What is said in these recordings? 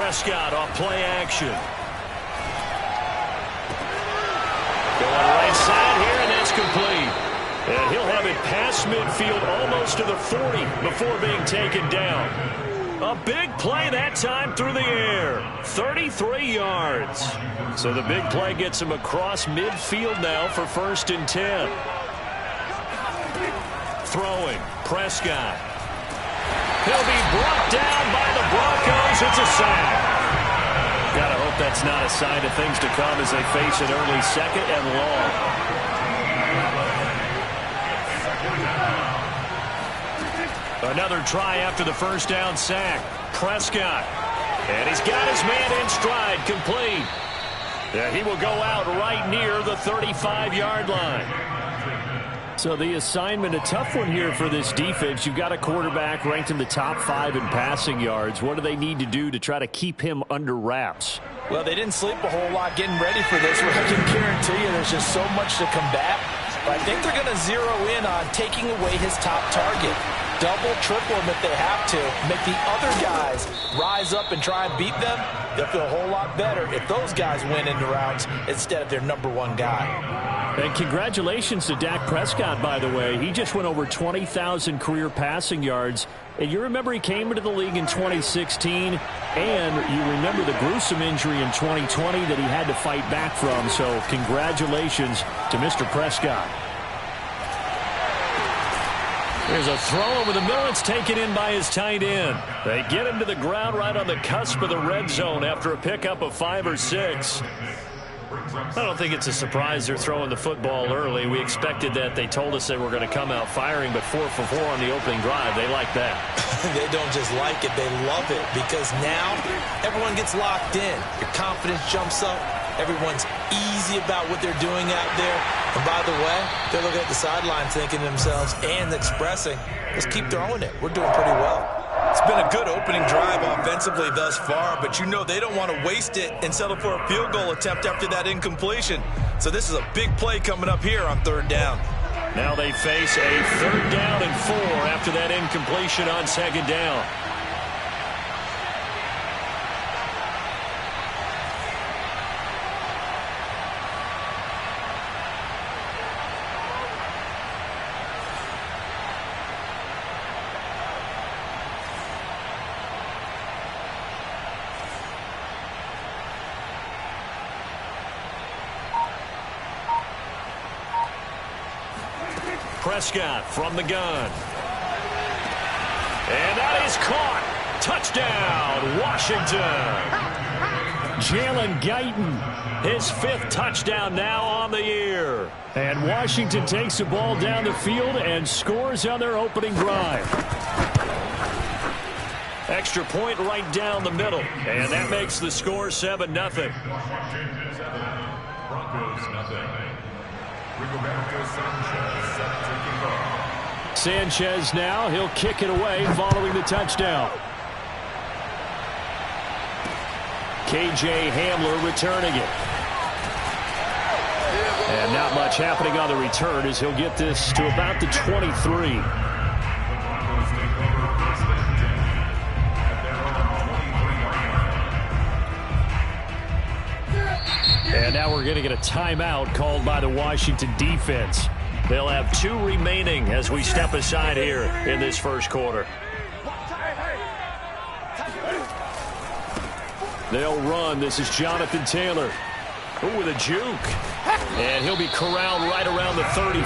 Prescott off play action. Going right side here, and that's complete. And he'll have it past midfield almost to the 40 before being taken down. A big play that time through the air. 33 yards. So the big play gets him across midfield now for 1st and 10. Throwing, Prescott. He'll be brought down by the Broncos. It's a sack. Gotta hope that's not a sign of things to come as they face an early 2nd and long. Another try after the 1st down sack. Prescott. And he's got his man in stride, complete. Yeah, he will go out right near the 35-yard line. So the assignment, a tough one here for this defense. You've got a quarterback ranked in the top 5 in passing yards. What do they need to do to try to keep him under wraps? Well, they didn't sleep a whole lot getting ready for this. I can guarantee you there's just so much to combat. But I think they're going to zero in on taking away his top target. Double, triple him if they have to. Make the other guys rise up and try and beat them. They'll feel a whole lot better if those guys win in the routes instead of their #1 guy. And congratulations to Dak Prescott, by the way. He just went over 20,000 career passing yards. And you remember he came into the league in 2016, and you remember the gruesome injury in 2020 that he had to fight back from. So congratulations to Mr. Prescott. There's a throw over the middle. It's taken in by his tight end. They get him to the ground right on the cusp of the red zone after a pickup of 5 or 6. I don't think it's a surprise they're throwing the football early. We expected that. They told us they were going to come out firing, but 4 for 4 on the opening drive. They like that. They don't just like it, they love it, because now everyone gets locked in. Your confidence jumps up. Everyone's easy about what they're doing out there. And by the way, they're looking at the sidelines thinking to themselves and expressing, let's keep throwing it. We're doing pretty well. It's been a good opening drive offensively thus far, but you know they don't want to waste it and settle for a field goal attempt after that incompletion. So this is a big play coming up here on 3rd down. Now they face a 3rd down and 4 after that incompletion on 2nd down. Prescott from the gun. And that is caught. Touchdown, Washington. Jalen Guyton, his 5th touchdown now on the year. And Washington takes the ball down the field and scores on their opening drive. Extra point right down the middle. And that makes the score 7-0. Broncos nothing. Rigoberto Sanchez now, he'll kick it away following the touchdown. KJ Hamler returning it. And not much happening on the return as he'll get this to about the 23. And now we're going to get a timeout called by the Washington defense. They'll have 2 remaining as we step aside here in this first quarter. They'll run. This is Jonathan Taylor. Ooh, with a juke. And he'll be corralled right around the 34.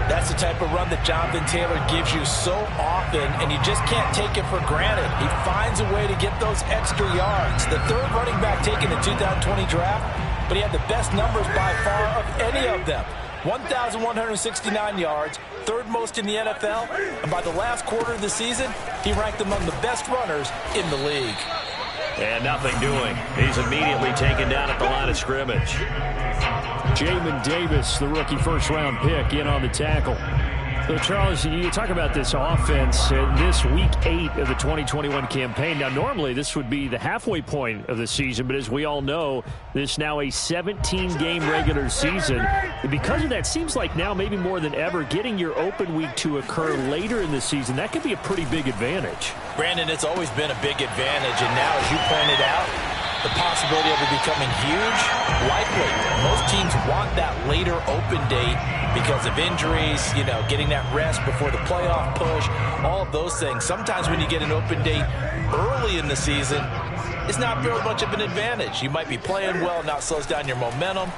That's the type of run that Jonathan Taylor gives you so often, and you just can't take it for granted. He finds a way to get those extra yards. The 3rd running back taken in the 2020 draft, but he had the best numbers by far of any of them. 1,169 yards, 3rd most in the NFL, and by the last quarter of the season, he ranked among the best runners in the league. And nothing doing. He's immediately taken down at the line of scrimmage. Jamin Davis, the rookie 1st-round pick, in on the tackle. So, Charles, you talk about this offense this week 8 of the 2021 campaign. Now, normally this would be the halfway point of the season, but as we all know, this is now a 17-game regular season. And because of that, seems like now maybe more than ever, getting your open week to occur later in the season, that could be a pretty big advantage. Brandon, it's always been a big advantage, and now, as you pointed out, the possibility of it becoming huge, likely. Most teams want that later open date because of injuries, getting that rest before the playoff push, all of those things. Sometimes when you get an open date early in the season, it's not very much of an advantage. You might be playing well, not slows down your momentum.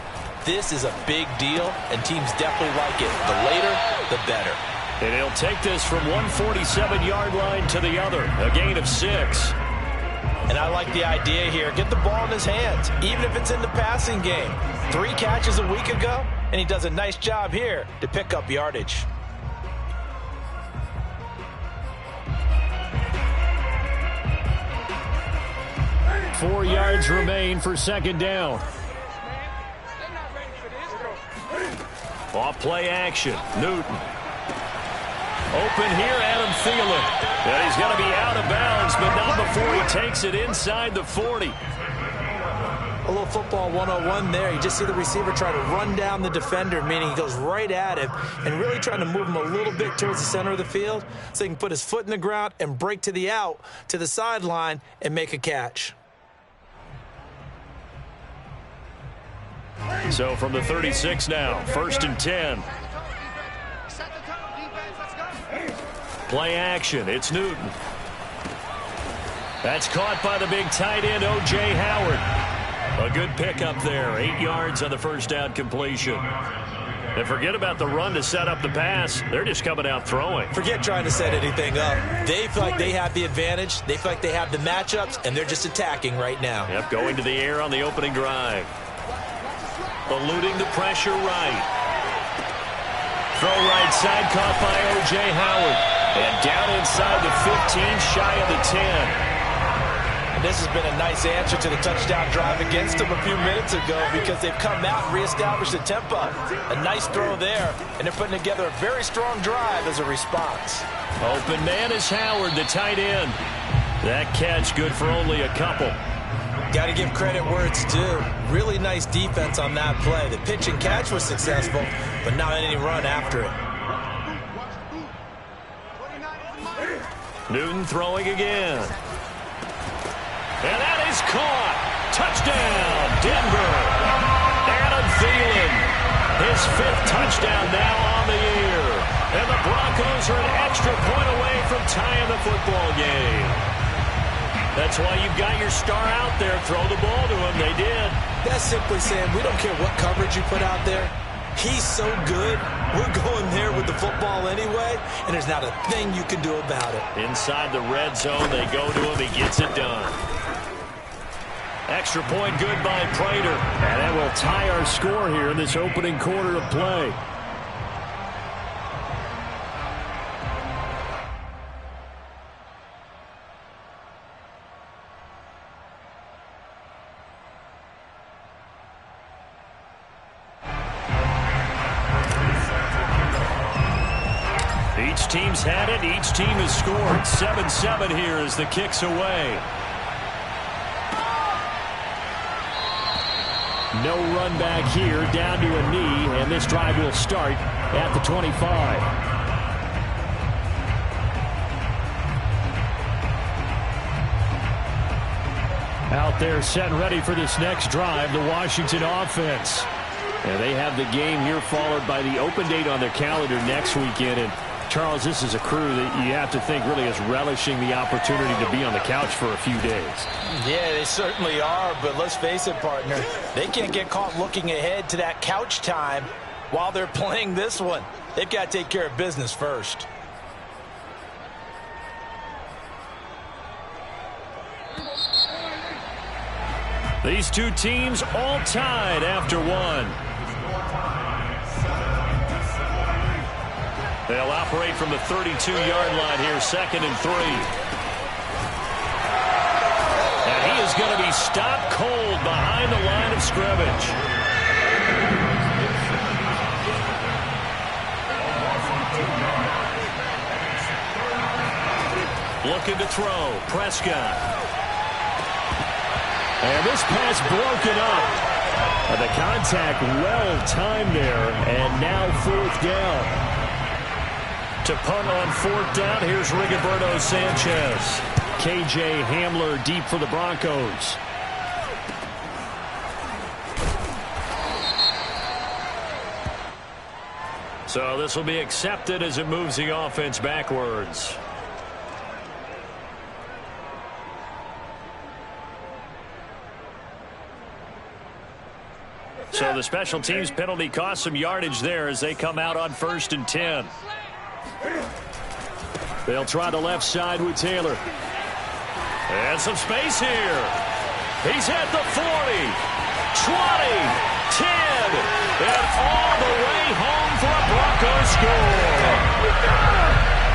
This is a big deal, and teams definitely like it. The later, the better. And he'll take this from 147-yard line to the other, a gain of 6. And I like the idea here. Get the ball in his hands, even if it's in the passing game. 3 catches a week ago, and he does a nice job here to pick up yardage. Four yards remain for second down. Off play action. Newton. Open here, Adam Thielen. And he's going to be out of bounds, but not before he takes it inside the 40. A little football 101 there. You just see the receiver try to run down the defender, meaning he goes right at him and really trying to move him a little bit towards the center of the field so he can put his foot in the ground and break to the out, to the sideline, and make a catch. So from the 36 now, 1st and 10. Play action. It's Newton. That's caught by the big tight end, O.J. Howard. A good pickup there. 8 yards on the first down completion. And forget about the run to set up the pass. They're just coming out throwing. Forget trying to set anything up. They feel like they have the advantage. They feel like they have the matchups, and they're just attacking right now. Yep, going to the air on the opening drive. Eluding the pressure right. Throw right side, caught by O.J. Howard. And down inside the 15, shy of the 10. And this has been a nice answer to the touchdown drive against them a few minutes ago because they've come out and reestablished the tempo. A nice throw there, and they're putting together a very strong drive as a response. Open man is Howard, the tight end. That catch good for only a couple. Got to give credit where it's due. Really nice defense on that play. The pitch and catch was successful, but not any run after it. Newton throwing again. And that is caught. Touchdown, Denver. Adam Thielen, his 5th touchdown now on the year. And the Broncos are an extra point away from tying the football game. That's why you've got your star out there. Throw the ball to him. They did. That's simply saying we don't care what coverage you put out there. He's so good, we're going there with the football anyway, and there's not a thing you can do about it. Inside the red zone, they go to him. He gets it done. Extra point good by Prater. And that will tie our score here in this opening quarter of play. Each team's had it. Each team has scored. 7-7 here as the kick's away. No run back here, down to a knee, and this drive will start at the 25. Out there set and ready for this next drive, the Washington offense. And they have the game here followed by the open date on their calendar next weekend. And Charles, this is a crew that you have to think really is relishing the opportunity to be on the couch for a few days. Yeah, they certainly are, but let's face it, partner. They can't get caught looking ahead to that couch time while they're playing this one. They've got to take care of business first. These two teams all tied after one. They'll operate from the 32-yard line here, 2nd and 3. And he is going to be stopped cold behind the line of scrimmage. Looking to throw. Prescott. And this pass broken up. The contact well-timed there, and now fourth down. To punt on fourth down, here's Rigoberto Sanchez. KJ Hamler deep for the Broncos. So this will be accepted as it moves the offense backwards. So the special teams penalty cost some yardage there as they come out on 1st and 10. They'll try the left side with Taylor. And some space here. He's at the 40, 20, 10, and all the way home for a Broncos score.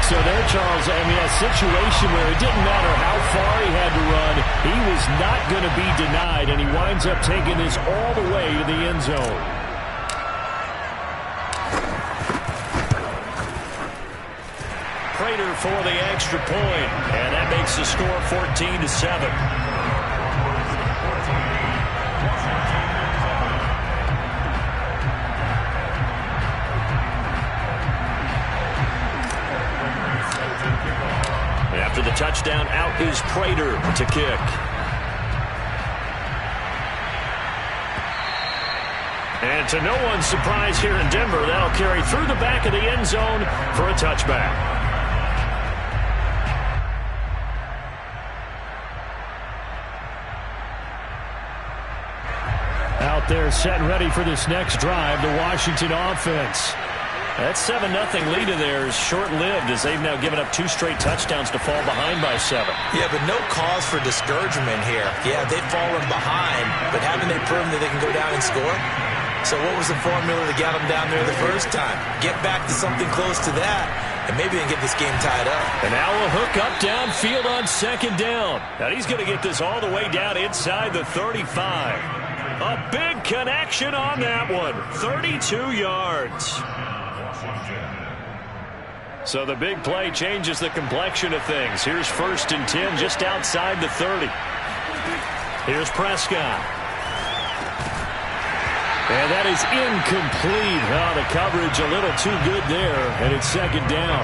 So there, Charles, I mean, a situation where it didn't matter how far he had to run, he was not going to be denied, and he winds up taking this all the way to the end zone. Prater for the extra point, and that makes the score 14-7. After the touchdown, out is Prater to kick. And to no one's surprise here in Denver, that'll carry through the back of the end zone for a touchback. Out there set and ready for this next drive, the Washington offense. That 7-0 lead of theirs short-lived as they've now given up 2 straight touchdowns to fall behind by 7. Yeah, but no cause for discouragement here. Yeah, they've fallen behind, but haven't they proven that they can go down and score? So what was the formula to get them down there the first time? Get back to something close to that, and maybe they can get this game tied up. And now a hook up downfield on 2nd down. Now he's going to get this all the way down inside the 35. A big connection on that one. 32 yards. So the big play changes the complexion of things. Here's 1st and 10 just outside the 30. Here's Prescott. And that is incomplete. Oh, the coverage a little too good there, and it's 2nd down.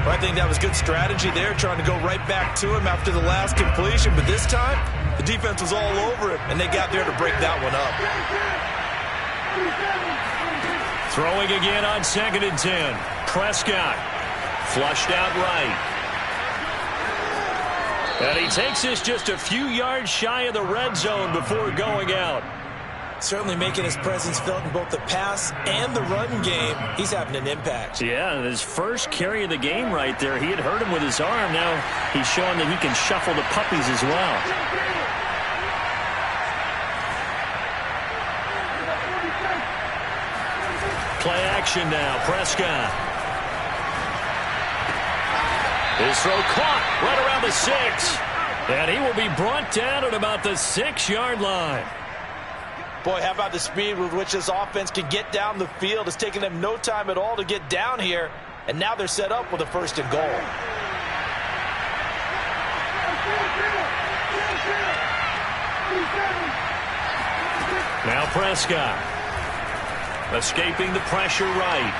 Well, I think that was good strategy there, trying to go right back to him after the last completion. But this time, the defense was all over him, and they got there to break that one up. Throwing again on 2nd and 10. Prescott flushed out right. And he takes this just a few yards shy of the red zone before going out. Certainly making his presence felt in both the pass and the run game. He's having an impact. Yeah, his first carry of the game right there. He had hurt him with his arm. Now he's showing that he can shuffle the puppies as well. Play action now. Prescott. His throw caught right around the 6. And he will be brought down at about the 6-yard line. Boy, how about the speed with which this offense can get down the field? It's taken them no time at all to get down here. And now they're set up with a 1st and goal. Now Prescott. Escaping the pressure right.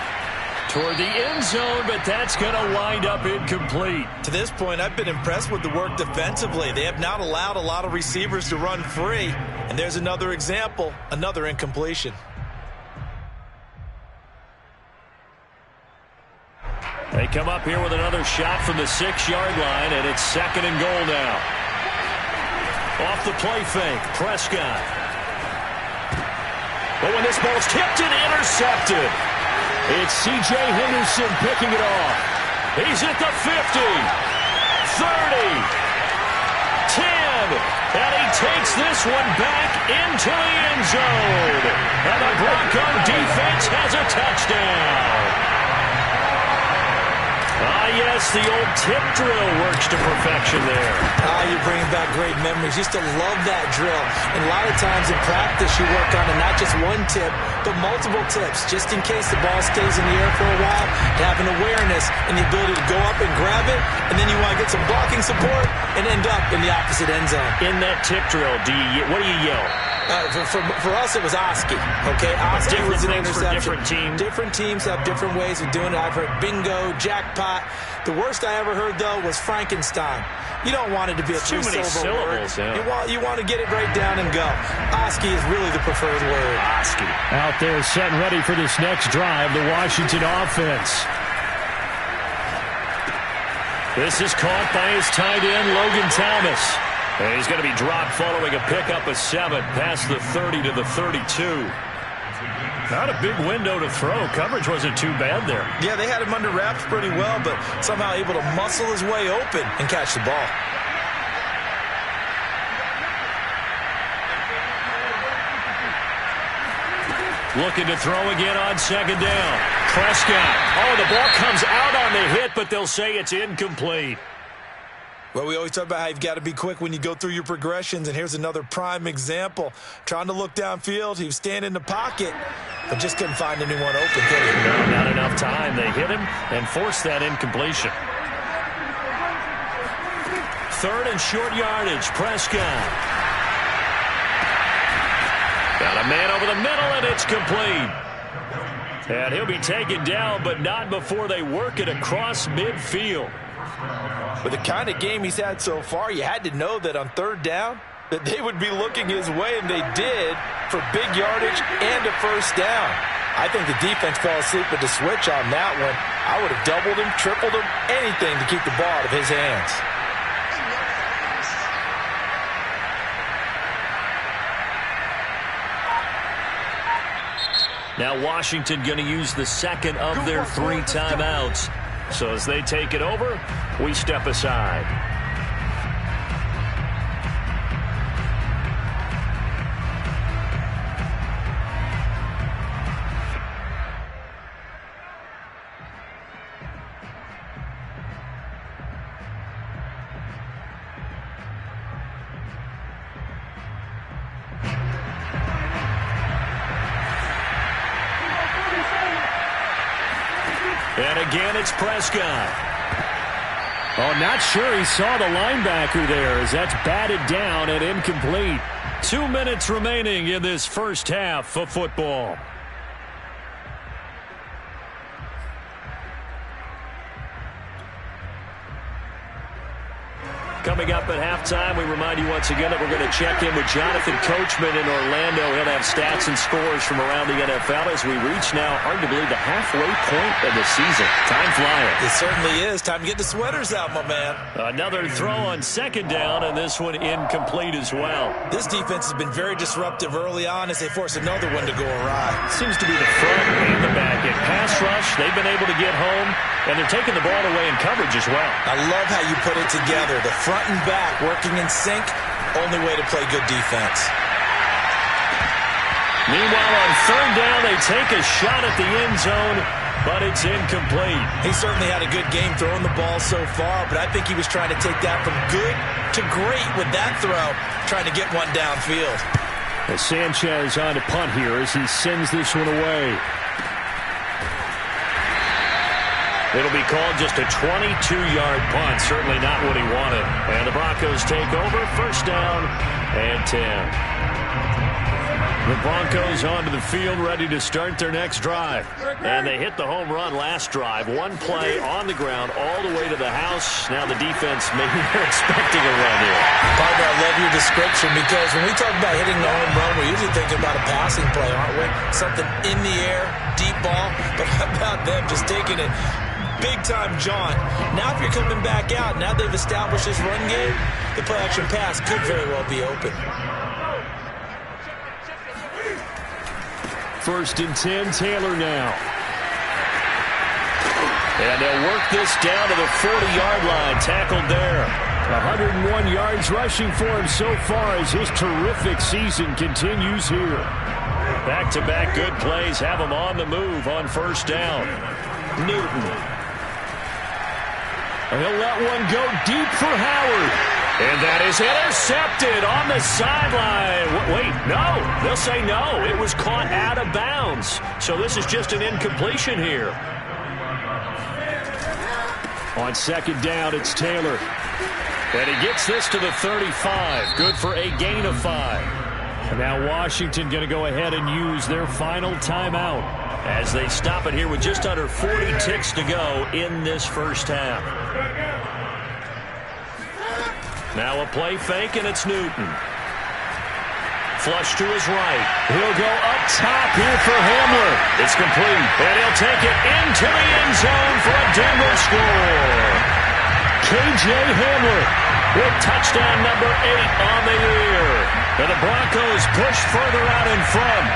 Toward the end zone, but that's going to wind up incomplete. To this point, I've been impressed with the work defensively. They have not allowed a lot of receivers to run free. And there's another example, another incompletion. They come up here with another shot from the 6-yard line, and it's 2nd and goal now. Off the play fake, Prescott. But when this ball's tipped and intercepted, it's C.J. Henderson picking it off. He's at the 50, 30, 10, and he takes this one back into the end zone. And the Bronco defense has a touchdown. Yes, the old tip drill works to perfection there. You're bringing back great memories. Used to love that drill. And a lot of times in practice, you work on it, not just one tip, but multiple tips, just in case the ball stays in the air for a while. To have an awareness and the ability to go up and grab it, and then you want to get some blocking support and end up in the opposite end zone. In that tip drill, what do you yell? For us, it was Oski. Okay, Oski was an interception. Different teams. Different teams have different ways of doing it. I've heard bingo, jackpot. The worst I ever heard, though, was Frankenstein. You don't want it to be a three-syllable word. Yeah. You want to get it right down and go. Oski is really the preferred word. Oski. Out there set and ready for this next drive, the Washington offense. This is caught by his tight end, Logan Thomas. And he's going to be dropped following a pickup of 7 past the 30 to the 32. Not a big window to throw. Coverage wasn't too bad there. Yeah, they had him under wraps pretty well, but somehow able to muscle his way open and catch the ball. Looking to throw again on second down. Prescott. Oh, the ball comes out on the hit, but they'll say it's incomplete. Well, we always talk about how you've got to be quick when you go through your progressions, and here's another prime example. Trying to look downfield, he was standing in the pocket, but just couldn't find anyone open, could he? No, not enough time. They hit him and forced that incompletion. 3rd and short yardage, Prescott. Got a man over the middle, and it's complete. And he'll be taken down, but not before they work it across midfield. With the kind of game he's had so far, you had to know that on 3rd down, that they would be looking his way, and they did, for big yardage and a first down. I think the defense fell asleep with the switch on that one. I would have doubled him, tripled him, anything to keep the ball out of his hands. Now Washington going to use the second of their 3 timeouts. So as they take it over, we step aside. And again, it's Prescott. Oh, not sure he saw the linebacker there as that's batted down and incomplete. 2 minutes remaining in this first half of football. Coming up at halftime, we remind you once again that we're going to check in with Jonathan Coachman in Orlando. He'll have stats and scores from around the NFL as we reach now arguably the halfway point of the season. Time flying. It certainly is. Time to get the sweaters out, my man. Another throw on second down, and this one incomplete as well. This defense has been very disruptive early on as they force another one to go awry. Seems to be the front and the back. In pass rush, they've been able to get home, and they're taking the ball away in coverage as well. I love how you put it together. The front and back working in sync, only way to play good defense. Meanwhile, on third down, they take a shot at the end zone, but it's incomplete. He certainly had a good game throwing the ball so far, but I think he was trying to take that from good to great with that throw, trying to get one downfield. As Sanchez on to punt here as he sends this one away. It'll be called just a 22-yard punt. Certainly not what he wanted. And the Broncos take over. First down and 10. The Broncos onto the field ready to start their next drive. And they hit the home run last drive. One play on the ground all the way to the house. Now the defense, maybe they're expecting a run here. Partner, I love your description because when we talk about hitting the home run, we're usually thinking about a passing play, aren't we? Something in the air, deep ball. But how about them just taking it big-time jaunt? Now if you're coming back out, now they've established this run game, the play-action pass could very well be open. First and 10, Taylor now. And they'll work this down to the 40-yard line. Tackled there. 101 yards rushing for him so far as his terrific season continues here. Back-to-back good plays have him on the move on first down. Newton. He'll let one go deep for Howard. And that is intercepted on the sideline. Wait, no. They'll say no. It was caught out of bounds. So this is just an incompletion here. On second down, it's Taylor. And he gets this to the 35. Good for a gain of 5. And now Washington going to go ahead and use their final timeout as they stop it here with just under 40 ticks to go in this first half. Now a play fake, and it's Newton. Flush to his right. He'll go up top here for Hamler. It's complete, and he'll take it into the end zone for a Denver score. K.J. Hamler with touchdown number 8 on the year. And the Broncos push further out in front.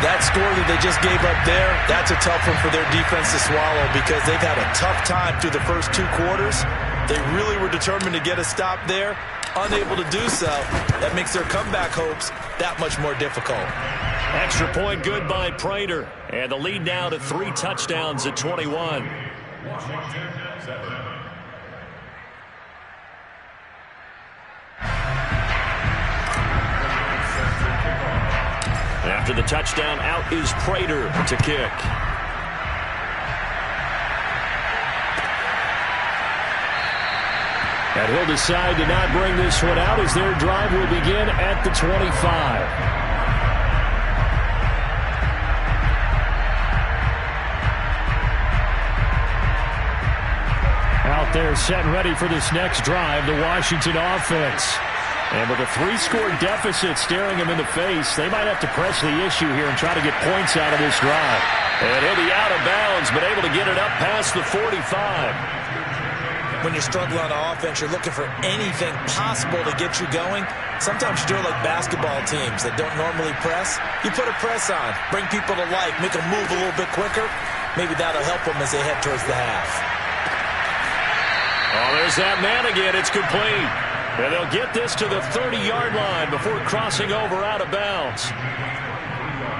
That score that they just gave up there, that's a tough one for their defense to swallow because they've had a tough time through the first 2 quarters. They really were determined to get a stop there. Unable to do so. That makes their comeback hopes that much more difficult. Extra point good by Prater. And the lead now to 3 touchdowns at 21. Washington 7. After the touchdown, out is Prater to kick. And he'll decide to not bring this one out as their drive will begin at the 25. Out there set and ready for this next drive, the Washington offense. And with a 3-score deficit staring them in the face, they might have to press the issue here and try to get points out of this drive. And he'll be out of bounds, but able to get it up past the 45. When you're struggling on offense, you're looking for anything possible to get you going. Sometimes you do it like basketball teams that don't normally press. You put a press on, bring people to life, make them move a little bit quicker. Maybe that'll help them as they head towards the half. Oh, there's that man again. It's complete. And they'll get this to the 30-yard line before crossing over out of bounds.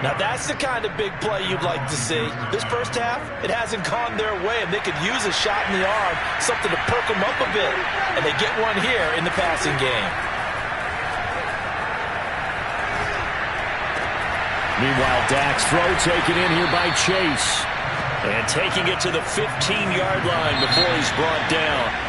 Now that's the kind of big play you'd like to see. This first half, it hasn't gone their way, and they could use a shot in the arm, something to perk them up a bit. And they get one here in the passing game. Meanwhile, Dak's throw taken in here by Chase. And taking it to the 15-yard line before he's brought down.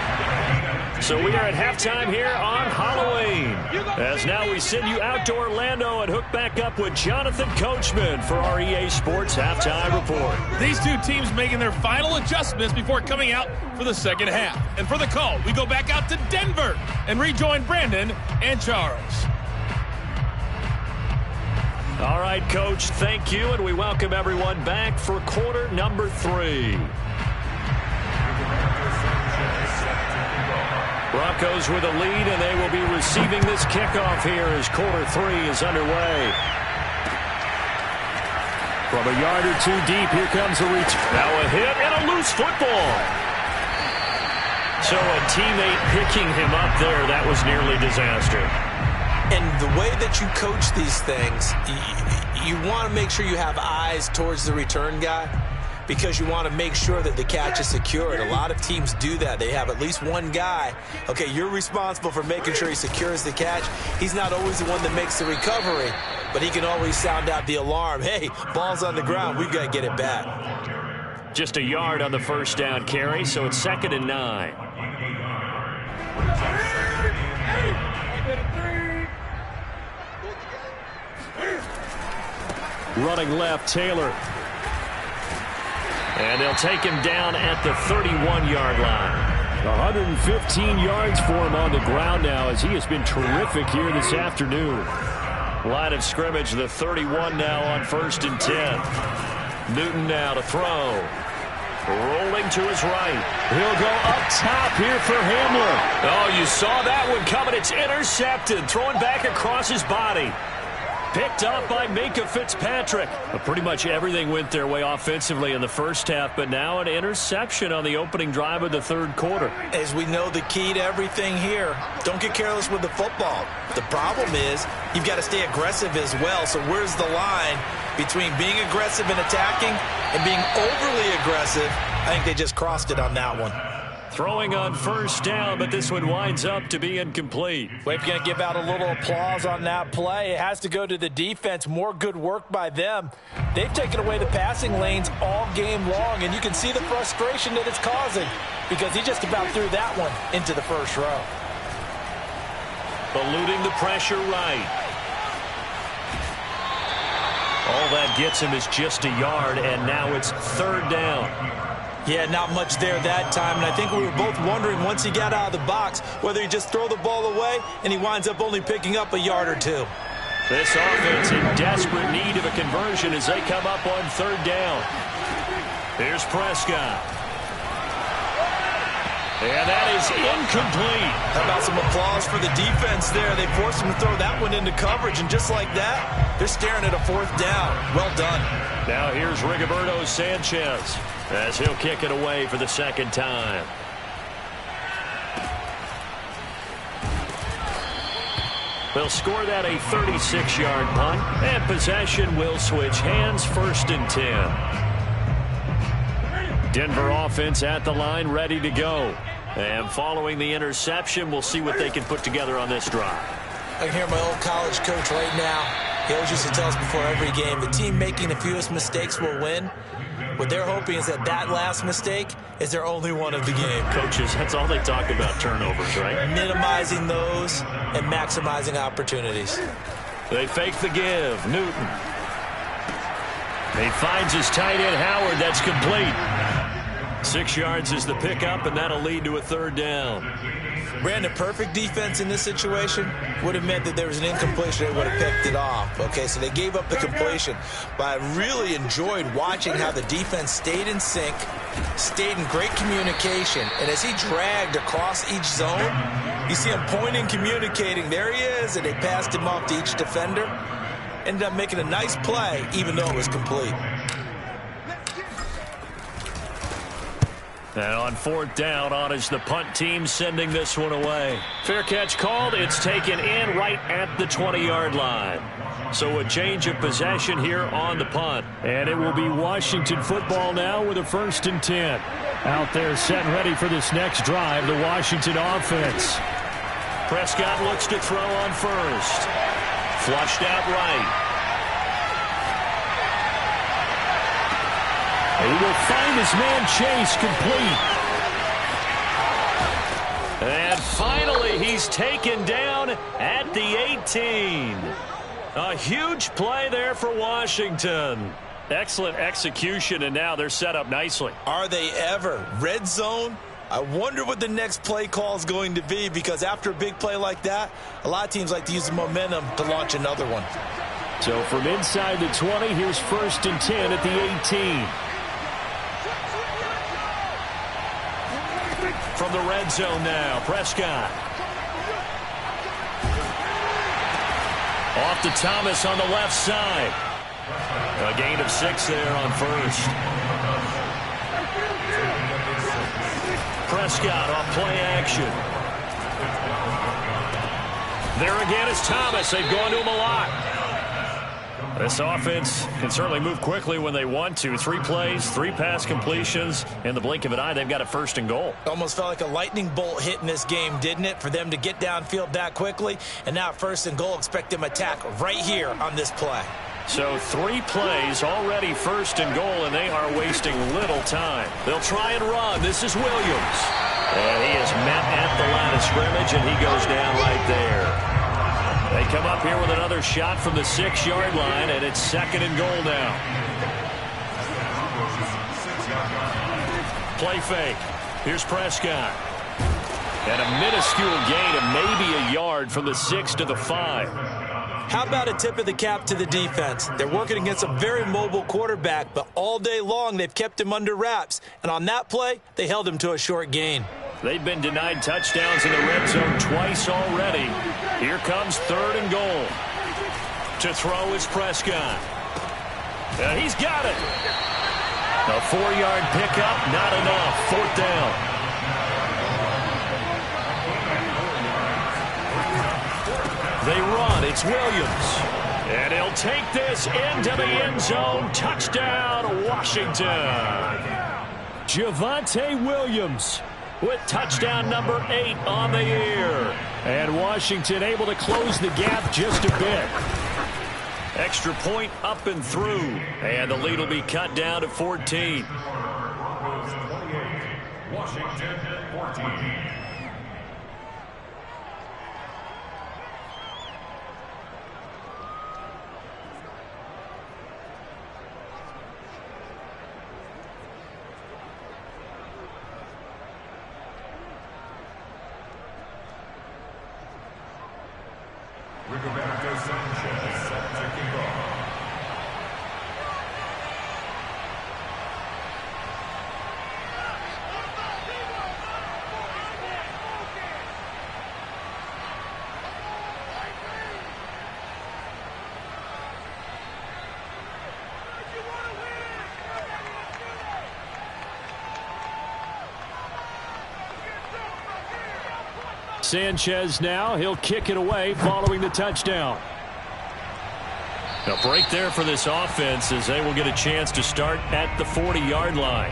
So we are at halftime here on Halloween. As now we send you out to Orlando and hook back up with Jonathan Coachman for our EA Sports Halftime Report. These 2 teams making their final adjustments before coming out for the second half. And for the call, we go back out to Denver and rejoin Brandon and Charles. All right, Coach, thank you, and we welcome everyone back for quarter number 3. Broncos with a lead, and they will be receiving this kickoff here as quarter 3 is underway. From a yard or 2 deep, here comes a reach. Now a hit and a loose football. So a teammate picking him up there, that was nearly disaster. And the way that you coach these things, you want to make sure you have eyes towards the return guy because you want to make sure that the catch is secured. A lot of teams do that. They have at least one guy. Okay, you're responsible for making sure he secures the catch. He's not always the one that makes the recovery, but he can always sound out the alarm. Hey, ball's on the ground. We've got to get it back. Just a yard on the first down carry, so it's 2nd and 9. Running left, Taylor. And they'll take him down at the 31-yard line. 115 yards for him on the ground now as he has been terrific here this afternoon. Line of scrimmage, the 31 now on 1st and 10. Newton now to throw. Rolling to his right. He'll go up top here for Hamler. Oh, you saw that one coming. It's intercepted. Throwing back across his body. Picked up by Minkah Fitzpatrick. Well, pretty much everything went their way offensively in the first half, but now an interception on the opening drive of the 3rd quarter. As we know, the key to everything here, don't get careless with the football. The problem is you've got to stay aggressive as well. So where's the line between being aggressive and attacking and being overly aggressive? I think they just crossed it on that one. Throwing on first down, but this one winds up to be incomplete. We're going to give out a little applause on that play. It has to go to the defense. More good work by them. They've taken away the passing lanes all game long, and you can see the frustration that it's causing because he just about threw that one into the first row. Eluding the pressure right. All that gets him is just a yard, and now it's third down. Yeah, not much there that time, and I think we were both wondering once he got out of the box whether he just throw the ball away and he winds up only picking up a yard or two. This offense in desperate need of a conversion as they come up on third down. Here's Prescott. And that is incomplete. How about some applause for the defense there? They forced him to throw that one into coverage, and just like that, they're staring at a fourth down. Well done. Now here's Rigoberto Sanchez as he'll kick it away for the second time. They'll score that a 36-yard punt, and possession will switch hands, 1st and 10. Denver offense at the line, ready to go. And following the interception, we'll see what they can put together on this drive. I can hear my old college coach right now. He always used to tell us before every game, the team making the fewest mistakes will win. What they're hoping is that that last mistake is their only one of the game. Coaches, that's all they talk about, turnovers, right? Minimizing those and maximizing opportunities. They fake the give. Newton. He finds his tight end, Howard. That's complete. 6 yards is the pickup, and that'll lead to a third down. Brandon, perfect defense in this situation would have meant that there was an incompletion. They would have picked it off. Okay, so they gave up the completion. But I really enjoyed watching how the defense stayed in sync, stayed in great communication. And as he dragged across each zone, you see him pointing, communicating. There he is, and they passed him off to each defender. Ended up making a nice play, even though it was complete. And on fourth down, on is the punt team sending this one away. Fair catch called. It's taken in right at the 20-yard line. So a change of possession here on the punt. And it will be Washington football now with a 1st and 10. Out there set and ready for this next drive, the Washington offense. Prescott looks to throw on first. Flushed out right. He will find his man Chase complete. And finally, he's taken down at the 18. A huge play there for Washington. Excellent execution, and now they're set up nicely. Are they ever? Red zone? I wonder what the next play call is going to be, because after a big play like that, a lot of teams like to use the momentum to launch another one. So from inside the 20, here's 1st and 10 at the 18. From the red zone now, Prescott. Off to Thomas on the left side. A gain of 6 there on first. Prescott off play action. There again is Thomas. They've gone to him a lot. This offense can certainly move quickly when they want to. 3 plays, 3 pass completions. In the blink of an eye, they've got a 1st and goal. Almost felt like a lightning bolt hit in this game, didn't it? For them to get downfield that quickly. And now 1st and goal, expect them to attack right here on this play. So 3 plays, already 1st and goal, and they are wasting little time. They'll try and run. This is Williams. And he is met at the line of scrimmage, and he goes down right there. They come up here with another shot from the 6-yard line, and it's 2nd and goal now. Play fake. Here's Prescott. And a minuscule gain of maybe a yard from the 6 to the 5. How about a tip of the cap to the defense? They're working against a very mobile quarterback, but all day long they've kept him under wraps. And on that play, they held him to a short gain. They've been denied touchdowns in the red zone twice already. Here comes 3rd and goal. To throw is Prescott. And he's got it. A 4-yard pickup, not enough. 4th down. They run. It's Williams. And he'll take this into the end zone. Touchdown, Washington. Javonte Williams with touchdown number 8 on the year. And Washington able to close the gap just a bit. Extra point up and through. And the lead will be cut down to 14. Washington 14. Rigoberto Sanchez set to kick off. Sanchez now, he'll kick it away following the touchdown. A break there for this offense as they will get a chance to start at the 40-yard line.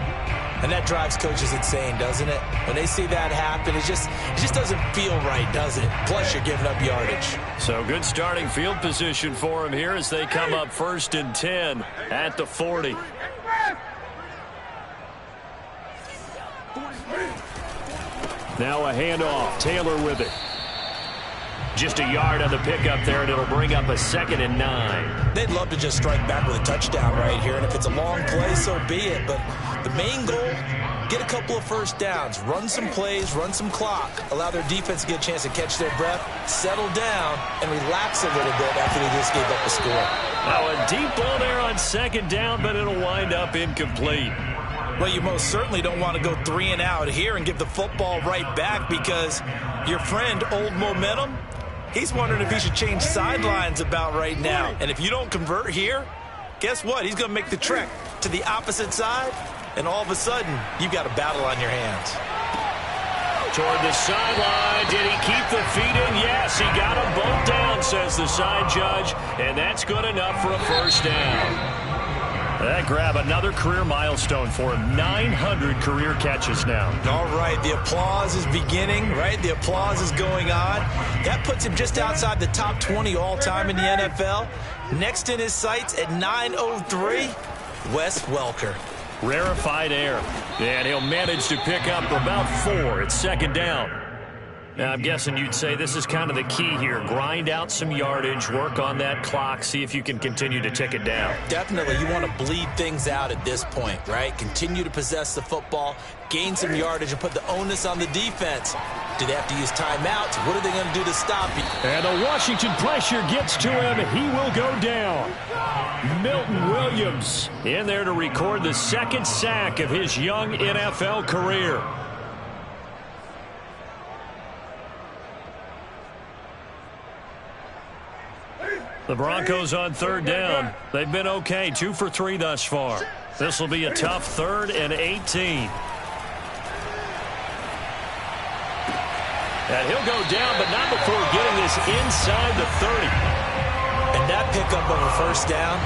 And that drives coaches insane, doesn't it? When they see that happen, it just doesn't feel right, does it? Plus, you're giving up yardage. So good starting field position for them here as they come up 1st and 10 at the 40. Now a handoff. Taylor with it. Just a yard on the pickup there, and it'll bring up a 2nd and 9. They'd love to just strike back with a touchdown right here, and if it's a long play, so be it. But the main goal, get a couple of first downs, run some plays, run some clock, allow their defense to get a chance to catch their breath, settle down, and relax a little bit after they just gave up a score. Now a deep ball there on 2nd down, but it'll wind up incomplete. Well, you most certainly don't want to go 3 and out here and give the football right back because your friend, Old Momentum, he's wondering if he should change sidelines about right now. And if you don't convert here, guess what? He's going to make the trek to the opposite side, and all of a sudden, you've got a battle on your hands. Toward the sideline. Did he keep the feet in? Yes, he got them both down, says the side judge, and that's good enough for a first down. That grab another career milestone for him. 900 career catches now. All right, the applause is beginning, right? The applause is going on. That puts him just outside the top 20 all-time in the NFL. Next in his sights at 903, Wes Welker. Rarefied air. And he'll manage to pick up about 4 at 2nd down. Now, I'm guessing you'd say this is kind of the key here. Grind out some yardage, work on that clock, see if you can continue to tick it down. Definitely. You want to bleed things out at this point, right? Continue to possess the football, gain some yardage, and put the onus on the defense. Do they have to use timeouts? What are they going to do to stop you? And the Washington pressure gets to him. He will go down. Milton Williams in there to record the 2nd sack of his young NFL career. The Broncos on 3rd down. They've been okay, 2 for 3 thus far. This will be a tough 3rd and 18. And he'll go down, but not before getting this inside the 30. And that pickup of a first down,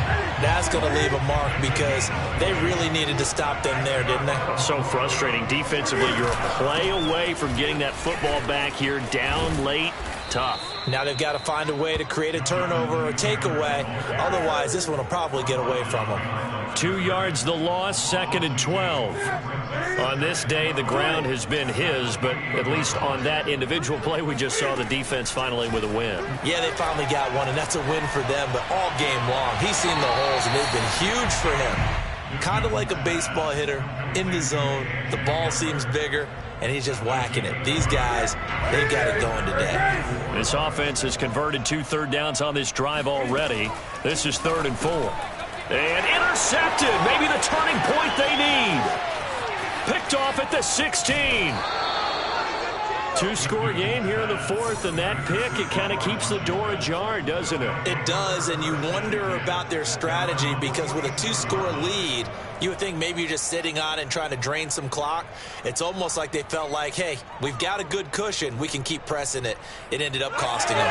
that's going to leave a mark because they really needed to stop them there, didn't they? So frustrating defensively. You're a play away from getting that football back here, down late. Tough. Now they've got to find a way to create a turnover or takeaway. Otherwise, this one will probably get away from them. 2 yards the loss, 2nd and 12. On this day, the ground has been his, but at least on that individual play, we just saw the defense finally with a win. Yeah, they finally got one, and that's a win for them, but all game long, he's seen the holes, and they've been huge for him. Kind of like a baseball hitter in the zone. The ball seems bigger, and he's just whacking it. These guys, they've got it going today. This offense has converted 2 third downs on this drive already. This is 3rd and 4. And intercepted. Maybe the turning point they need. Picked off at the 16. 2-score game here in the 4th, and that pick, it kind of keeps the door ajar, doesn't it? It does, and you wonder about their strategy because with a 2-score lead, you would think maybe you're just sitting on it and trying to drain some clock. It's almost like they felt like, hey, we've got a good cushion. We can keep pressing it. It ended up costing them.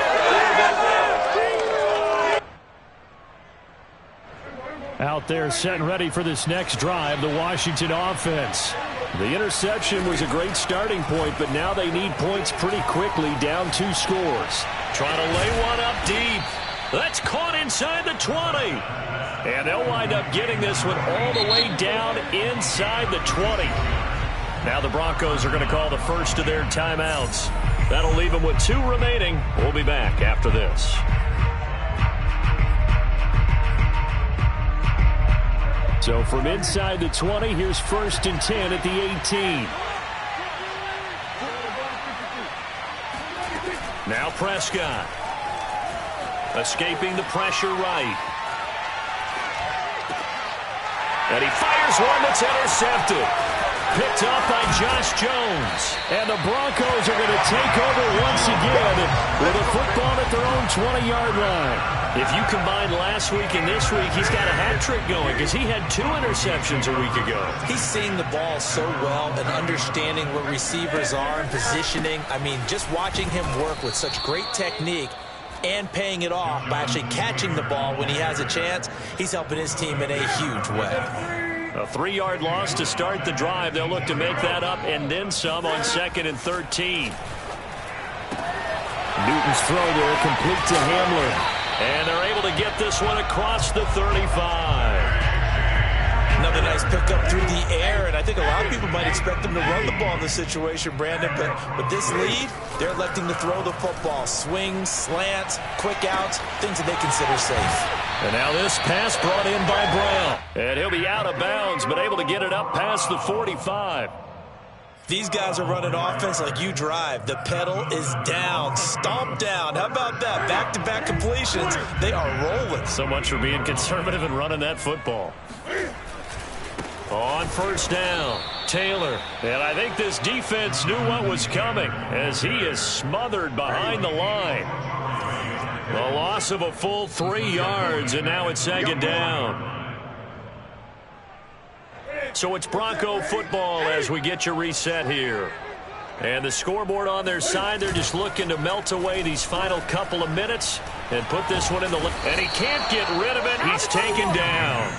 Out there set and ready for this next drive, the Washington offense. The interception was a great starting point, but now they need points pretty quickly, down 2 scores. Trying to lay one up deep. That's caught inside the 20. And they'll wind up getting this one all the way down inside the 20. Now the Broncos are going to call the first of their timeouts. That'll leave them with 2 remaining. We'll be back after this. So from inside the 20, here's 1st and 10 at the 18. Now Prescott. Escaping the pressure right. And he fires one that's intercepted. Picked up by Josh Jones. And the Broncos are going to take over once again with a football at their own 20-yard line. If you combine last week and this week, he's got a hat trick going because he had 2 interceptions a week ago. He's seeing the ball so well and understanding what receivers are and positioning. I mean, just watching him work with such great technique and paying it off by actually catching the ball when he has a chance, he's helping his team in a huge way. A 3-yard loss to start the drive. They'll look to make that up and then some on 2nd and 13. Newton's throw there, complete to Hamler. And they're able to get this one across the 35. Another nice pickup through the air, and I think a lot of people might expect them to run the ball in this situation, Brandon, but with this lead, they're electing to throw the football. Swings, slants, quick outs, things that they consider safe. And now this pass brought in by Brown. And he'll be out of bounds, but able to get it up past the 45. These guys are running offense like you drive. The pedal is down, stomp down. How about that? Back-to-back completions. They are rolling. So much for being conservative and running that football. On 1st down, Taylor. And I think this defense knew what was coming as he is smothered behind the line. The loss of a full 3 yards, and now it's 2nd down. So it's Bronco football as we get you reset here. And the scoreboard on their side, they're just looking to melt away these final couple of minutes and put this one in the... And he can't get rid of it. He's taken down.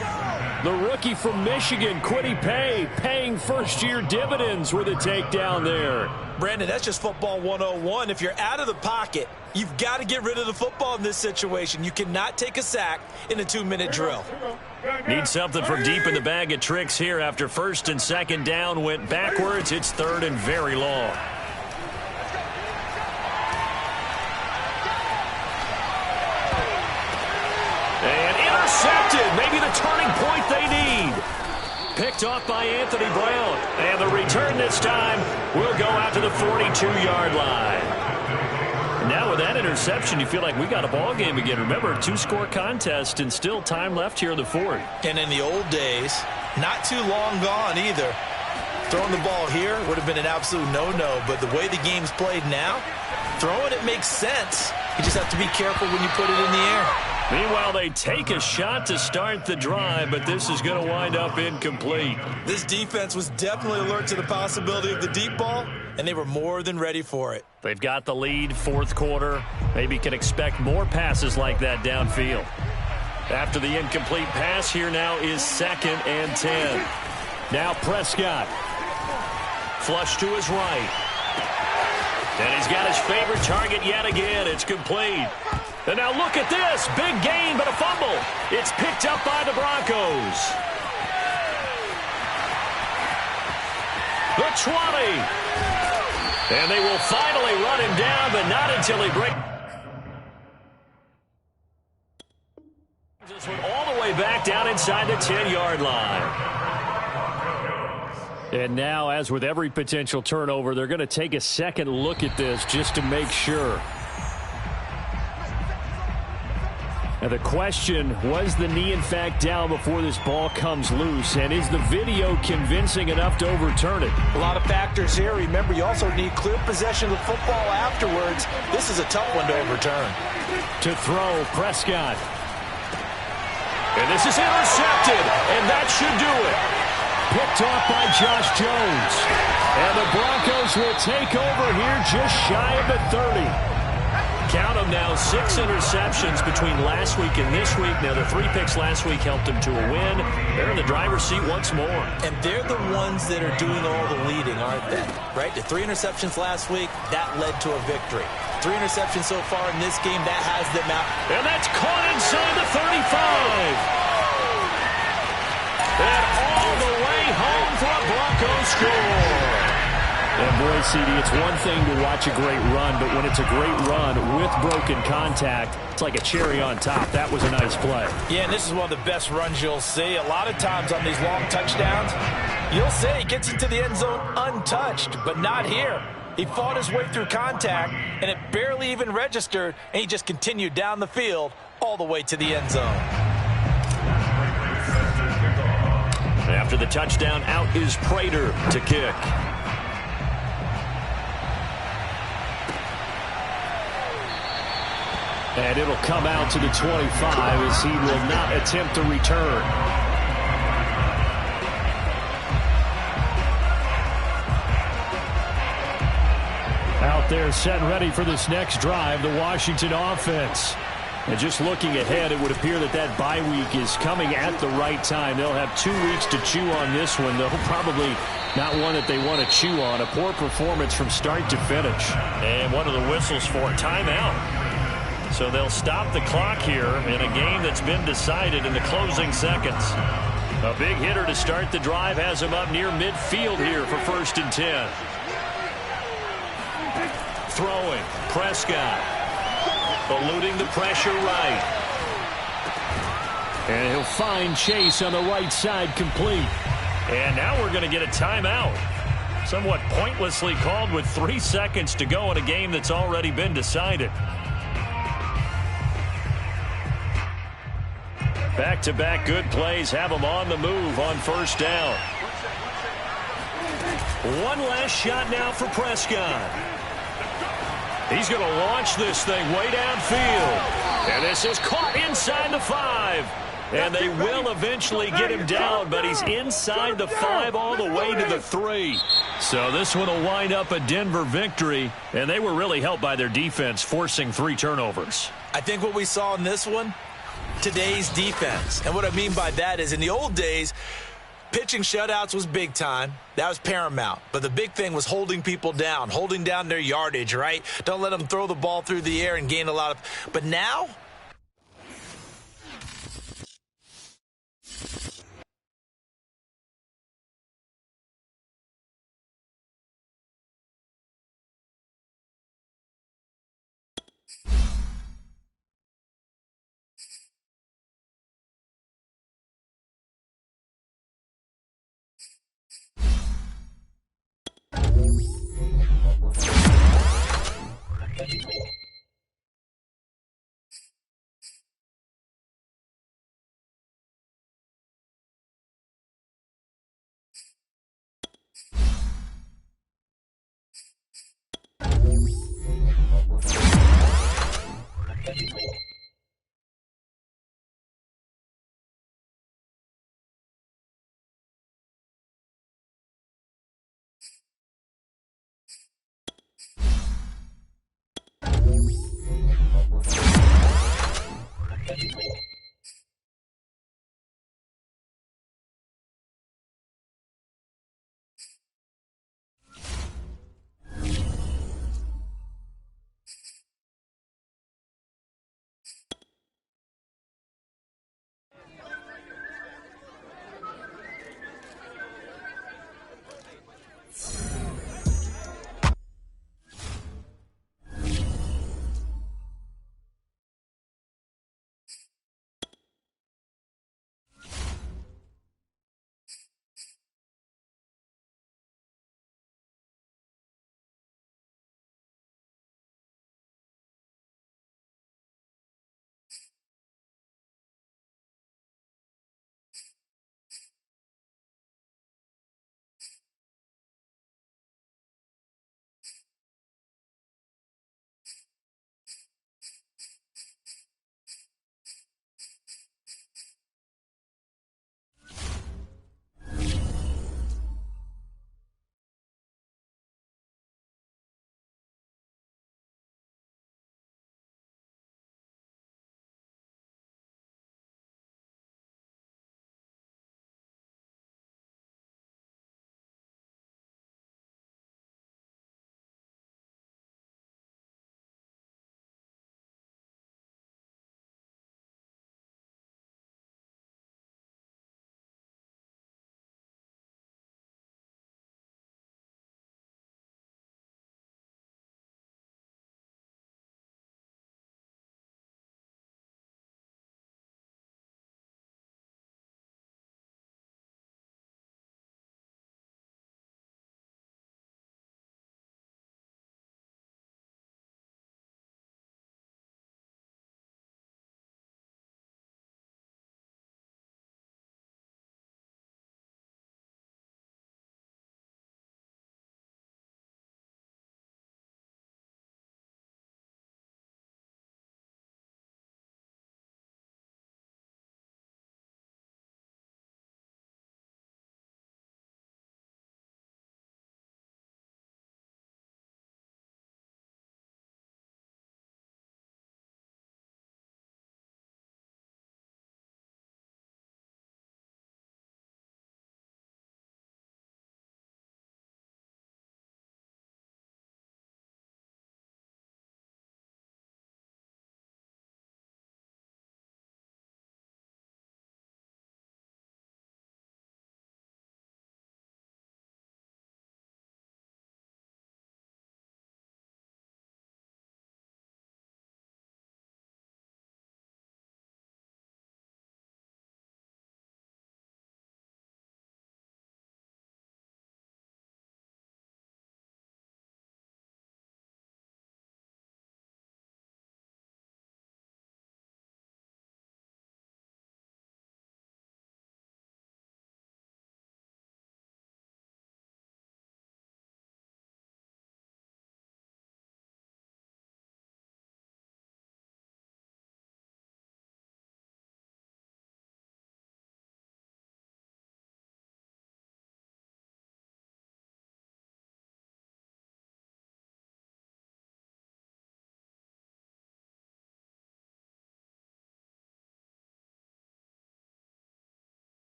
The rookie from Michigan, Kwity Paye, paying first-year dividends with a takedown there. Brandon, that's just football 101. If you're out of the pocket, you've got to get rid of the football in this situation. You cannot take a sack in a 2-minute drill. Need something from deep in the bag of tricks here after 1st and 2nd down went backwards. It's 3rd and very long. And intercepted. Maybe the turning point they need. Picked off by Anthony Brown. And the return this time will go out to the 42-yard line. Now with that interception, you feel like we got a ball game again. Remember, 2-score contest and still time left here in the 4th. And in the old days, not too long gone either. Throwing the ball here would have been an absolute no-no, but the way the game's played now, throwing it makes sense. You just have to be careful when you put it in the air. Meanwhile, they take a shot to start the drive, but this is going to wind up incomplete. This defense was definitely alert to the possibility of the deep ball, and they were more than ready for it. They've got the lead, 4th quarter. Maybe can expect more passes like that downfield. After the incomplete pass, here now is 2nd and 10. Now Prescott. Flush to his right. And he's got his favorite target yet again. It's complete. And now look at this. Big gain, but a fumble. It's picked up by the Broncos. The 20. And they will finally run him down, but not until he breaks. This one all the way back down inside the 10-yard line. And now, as with every potential turnover, they're going to take a second look at this just to make sure. And the question, was the knee in fact down before this ball comes loose? And is the video convincing enough to overturn it? A lot of factors here. Remember, you also need clear possession of the football afterwards. This is a tough one to overturn. To throw, Prescott. And this is intercepted, and that should do it. Picked off by Josh Jones. And the Broncos will take over here just shy of the 30. Count them now, 6 interceptions between last week and this week. Now, the 3 picks last week helped them to a win. They're in the driver's seat once more. And they're the ones that are doing all the leading, aren't they? Right? The 3 interceptions last week, that led to a victory. 3 interceptions so far in this game, that has them out. And that's caught inside the 35. And all the way home for a Broncos score. And boy, CD, it's one thing to watch a great run, but when it's a great run with broken contact, it's like a cherry on top. That was a nice play. Yeah, and this is one of the best runs you'll see. A lot of times on these long touchdowns, you'll see he gets into the end zone untouched, but not here. He fought his way through contact, and it barely even registered, and he just continued down the field all the way to the end zone. After the touchdown, out is Prater to kick. And it'll come out to the 25 as he will not attempt to return. Out there set and ready for this next drive, the Washington offense. And just looking ahead, it would appear that that bye week is coming at the right time. They'll have 2 weeks to chew on this one, though probably not one that they want to chew on. A poor performance from start to finish. And one of the whistles for a timeout. So they'll stop the clock here in a game that's been decided in the closing seconds. A big hitter to start the drive has him up near midfield here for 1st and 10. Throwing, Prescott. Eluding the pressure right. And he'll find Chase on the right side complete. And now we're going to get a timeout. Somewhat pointlessly called with 3 seconds to go in a game that's already been decided. Back-to-back good plays have them on the move on 1st down. One last shot now for Prescott. He's going to launch this thing way downfield. And this is caught inside the 5. And they will eventually get him down, but he's inside the 5 all the way to the 3. So this one will wind up a Denver victory, and they were really helped by their defense forcing 3 turnovers. I think what we saw in this one, today's defense. And what I mean by that is in the old days, pitching shutouts was big time. That was paramount. But the big thing was holding people down, holding down their yardage, right? Don't let them throw the ball through the air and gain a lot of... But now...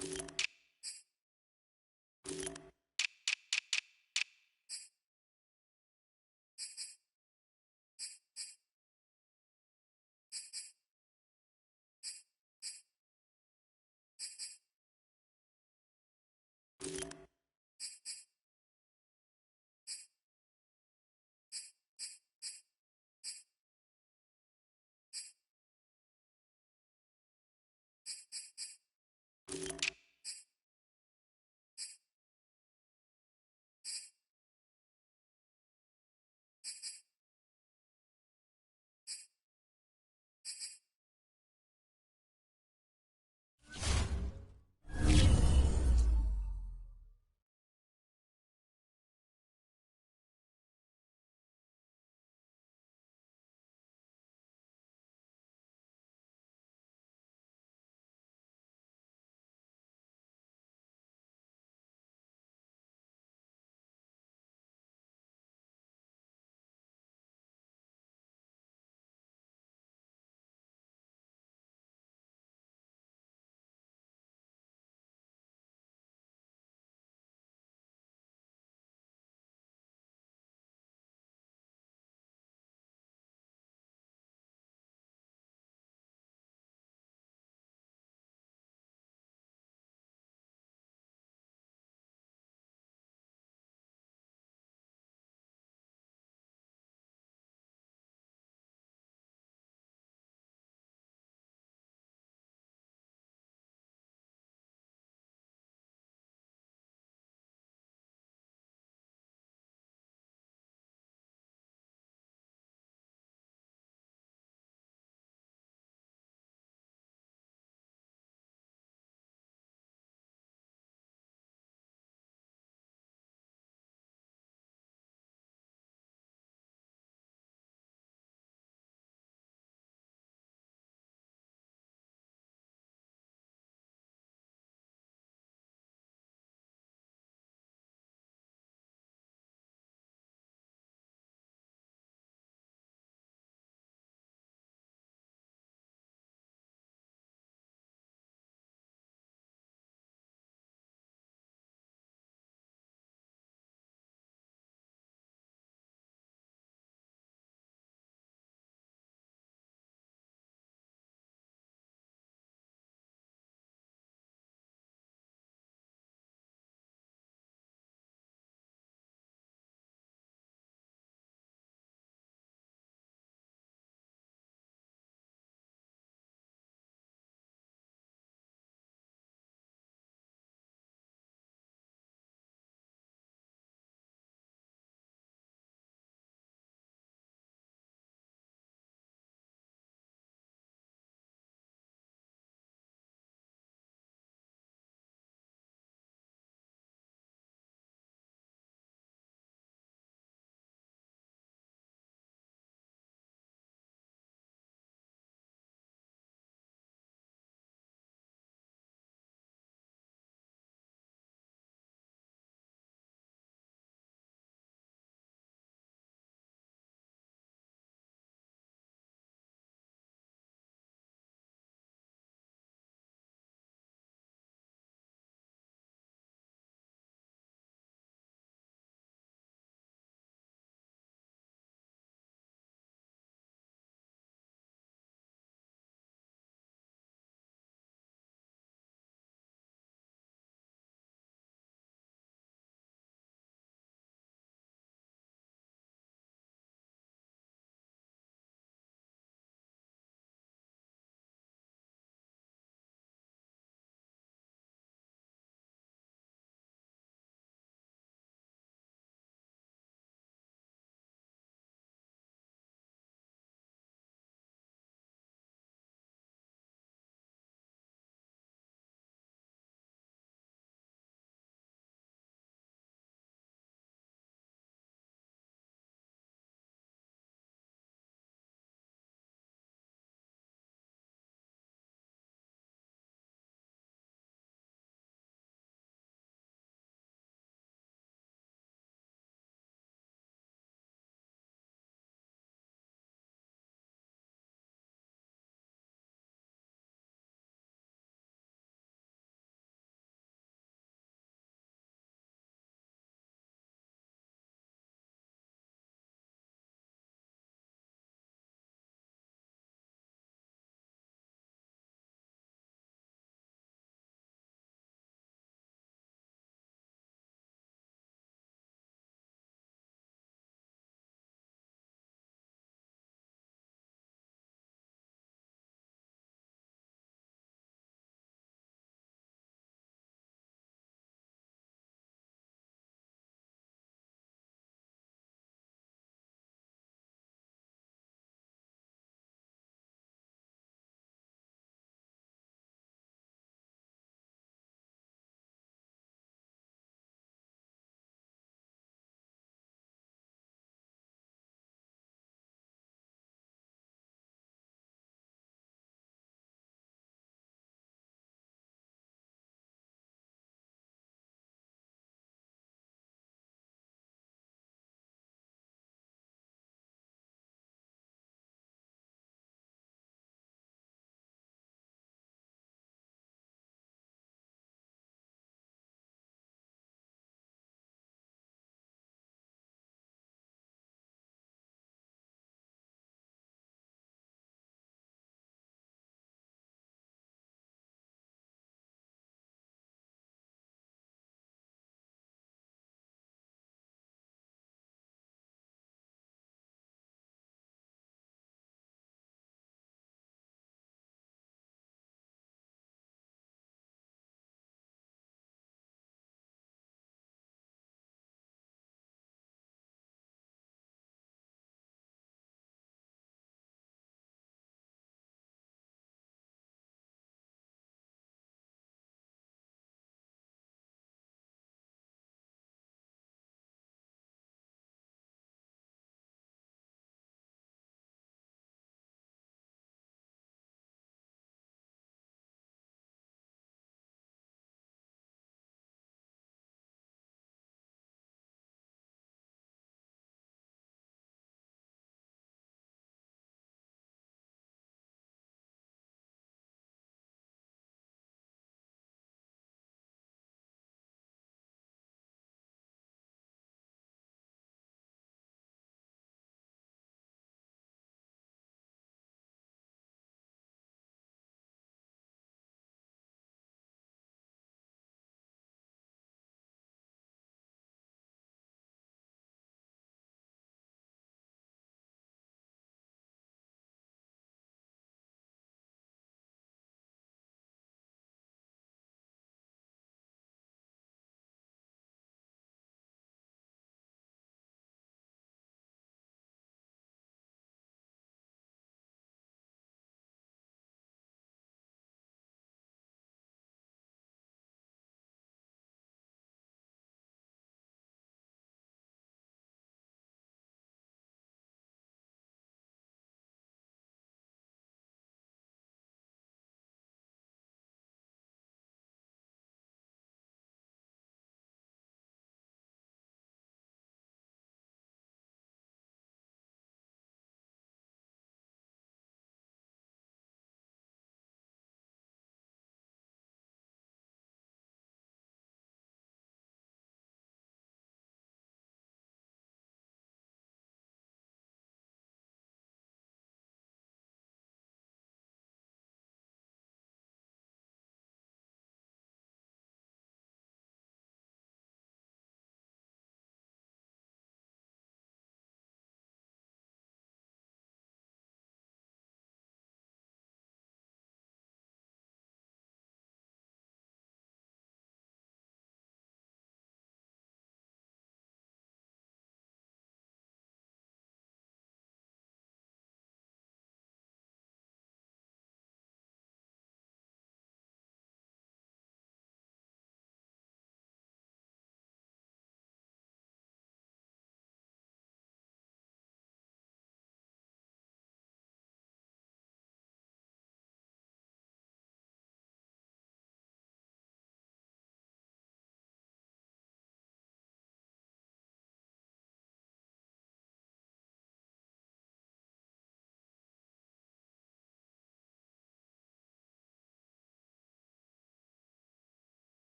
you